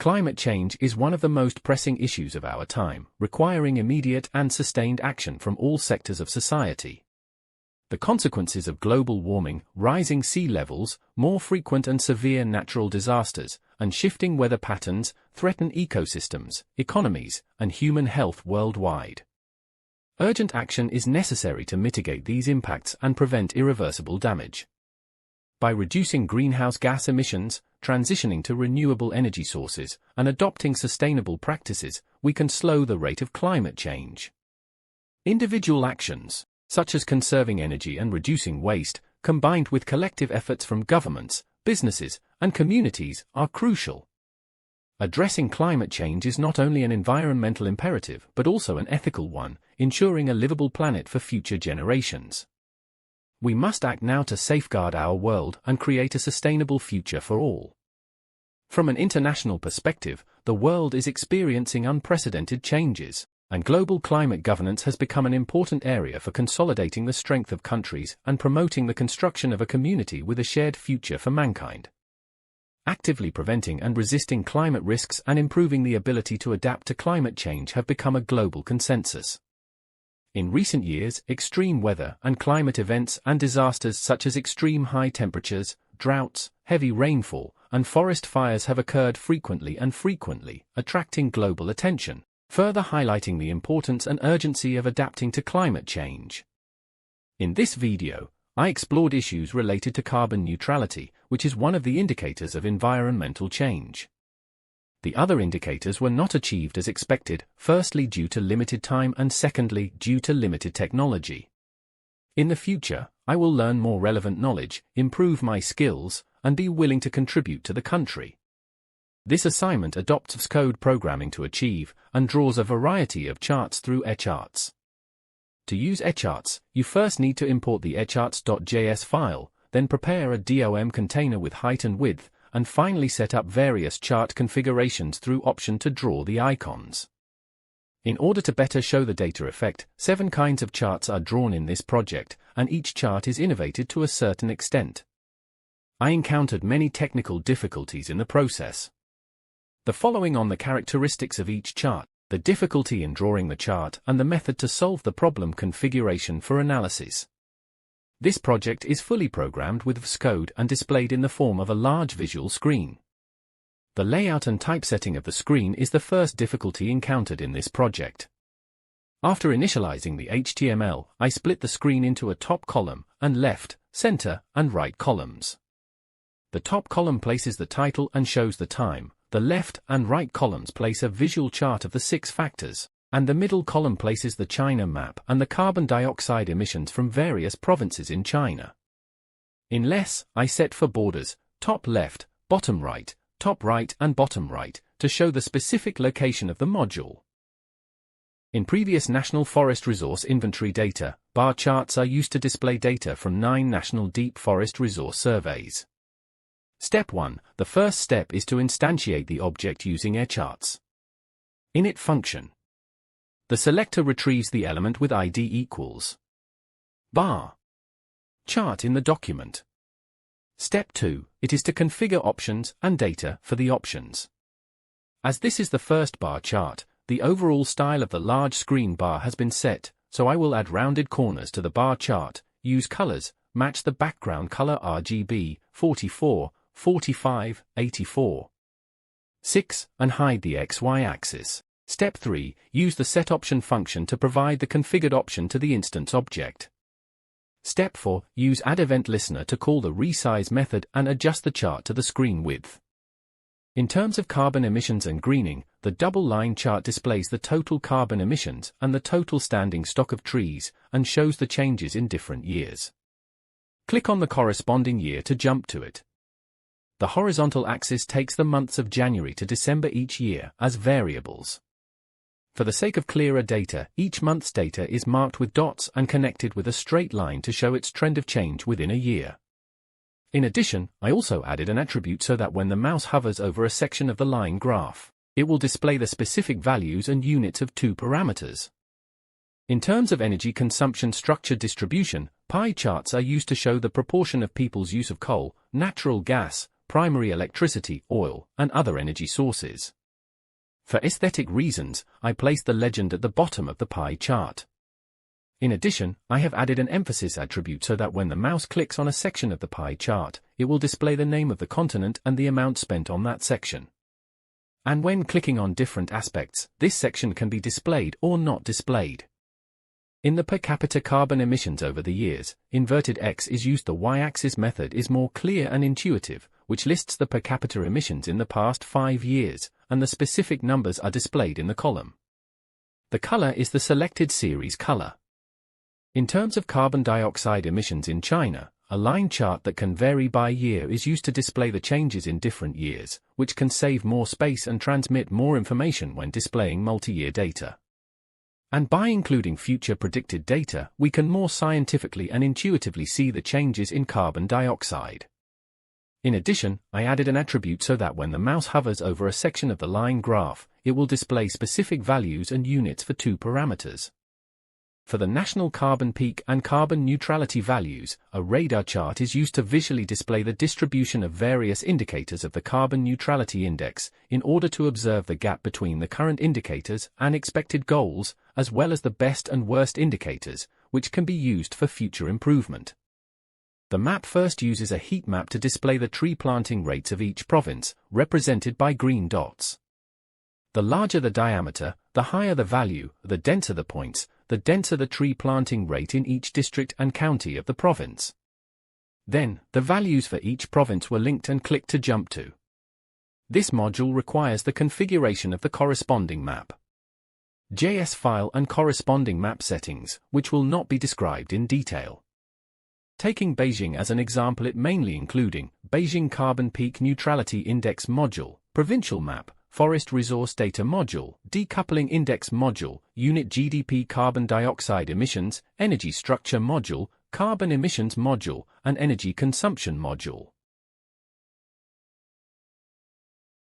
Climate change is one of the most pressing issues of our time, requiring immediate and sustained action from all sectors of society. The consequences of global warming, rising sea levels, more frequent and severe natural disasters, and shifting weather patterns threaten ecosystems, economies, and human health worldwide. Urgent action is necessary to mitigate these impacts and prevent irreversible damage. By reducing greenhouse gas emissions, transitioning to renewable energy sources, and adopting sustainable practices, we can slow the rate of climate change. Individual actions, such as conserving energy and reducing waste, combined with collective efforts from governments, businesses, and communities, are crucial. Addressing climate change is not only an environmental imperative but also an ethical one, ensuring a livable planet for future generations. We must act now to safeguard our world and create a sustainable future for all. From an international perspective, the world is experiencing unprecedented changes, and global climate governance has become an important area for consolidating the strength of countries and promoting the construction of a community with a shared future for mankind. Actively preventing and resisting climate risks and improving the ability to adapt to climate change have become a global consensus. In recent years, extreme weather and climate events and disasters such as extreme high temperatures, droughts, heavy rainfall, and forest fires have occurred frequently, attracting global attention, further highlighting the importance and urgency of adapting to climate change. In this video, I explored issues related to carbon neutrality, which is one of the indicators of environmental change. The other indicators were not achieved as expected, firstly due to limited time and secondly due to limited technology. In the future, I will learn more relevant knowledge, improve my skills, and be willing to contribute to the country. This assignment adopts Xcode programming to achieve, and draws a variety of charts through eCharts. To use eCharts, you first need to import the eCharts.js file, then prepare a DOM container with height and width, and finally set up various chart configurations through option to draw the icons. In order to better show the data effect, 7 kinds of charts are drawn in this project, and each chart is innovated to a certain extent. I encountered many technical difficulties in the process. The following on the characteristics of each chart, the difficulty in drawing the chart, and the method to solve the problem configuration for analysis. This project is fully programmed with Xcode and displayed in the form of a large visual screen. The layout and typesetting of the screen is the first difficulty encountered in this project. After initializing the HTML, I split the screen into a top column, and left, center, and right columns. The top column places the title and shows the time, the left and right columns place a visual chart of the 6 factors, and the middle column places the China map and the carbon dioxide emissions from various provinces in China. In less, I set for borders, top left, bottom right, and bottom right, to show the specific location of the module. In previous National Forest Resource Inventory data, bar charts are used to display data from 9 National Deep Forest Resource Surveys. Step 1. The first step is to instantiate the object using eCharts. Init function. The selector retrieves the element with ID equals bar chart in the document. Step 2. It is to configure options and data for the options. As this is the first bar chart, the overall style of the large screen bar has been set, so I will add rounded corners to the bar chart, use colors, match the background color RGB, 44, 45, 84, 6, and hide the XY axis. Step 3. Use the setOption function to provide the configured option to the instance object. Step 4. Use addEventListener to call the resize method and adjust the chart to the screen width. In terms of carbon emissions and greening, the double-line chart displays the total carbon emissions and the total standing stock of trees, and shows the changes in different years. Click on the corresponding year to jump to it. The horizontal axis takes the months of January to December each year as variables. For the sake of clearer data, each month's data is marked with dots and connected with a straight line to show its trend of change within a year. In addition, I also added an attribute so that when the mouse hovers over a section of the line graph, it will display the specific values and units of 2 parameters. In terms of energy consumption structure distribution, pie charts are used to show the proportion of people's use of coal, natural gas, primary electricity, oil, and other energy sources. For aesthetic reasons, I placed the legend at the bottom of the pie chart. In addition, I have added an emphasis attribute so that when the mouse clicks on a section of the pie chart, it will display the name of the continent and the amount spent on that section. And when clicking on different aspects, this section can be displayed or not displayed. In the per capita carbon emissions over the years, inverted X is used. The Y-axis method is more clear and intuitive, which lists the per capita emissions in the past 5 years, and the specific numbers are displayed in the column. The color is the selected series color. In terms of carbon dioxide emissions in China, a line chart that can vary by year is used to display the changes in different years, which can save more space and transmit more information when displaying multi-year data. And by including future predicted data, we can more scientifically and intuitively see the changes in carbon dioxide. In addition, I added an attribute so that when the mouse hovers over a section of the line graph, it will display specific values and units for 2 parameters. For the national carbon peak and carbon neutrality values, a radar chart is used to visually display the distribution of various indicators of the carbon neutrality index in order to observe the gap between the current indicators and expected goals, as well as the best and worst indicators, which can be used for future improvement. The map first uses a heat map to display the tree planting rates of each province, represented by green dots. The larger the diameter, the higher the value, the denser the points, the denser the tree planting rate in each district and county of the province. Then, the values for each province were linked and clicked to jump to. This module requires the configuration of the corresponding map. JS file and corresponding map settings, which will not be described in detail. Taking Beijing as an example, it mainly including Beijing Carbon Peak Neutrality Index module, Provincial Map, Forest Resource Data module, Decoupling Index module, Unit GDP Carbon Dioxide Emissions, Energy Structure module, Carbon Emissions module, and Energy Consumption module.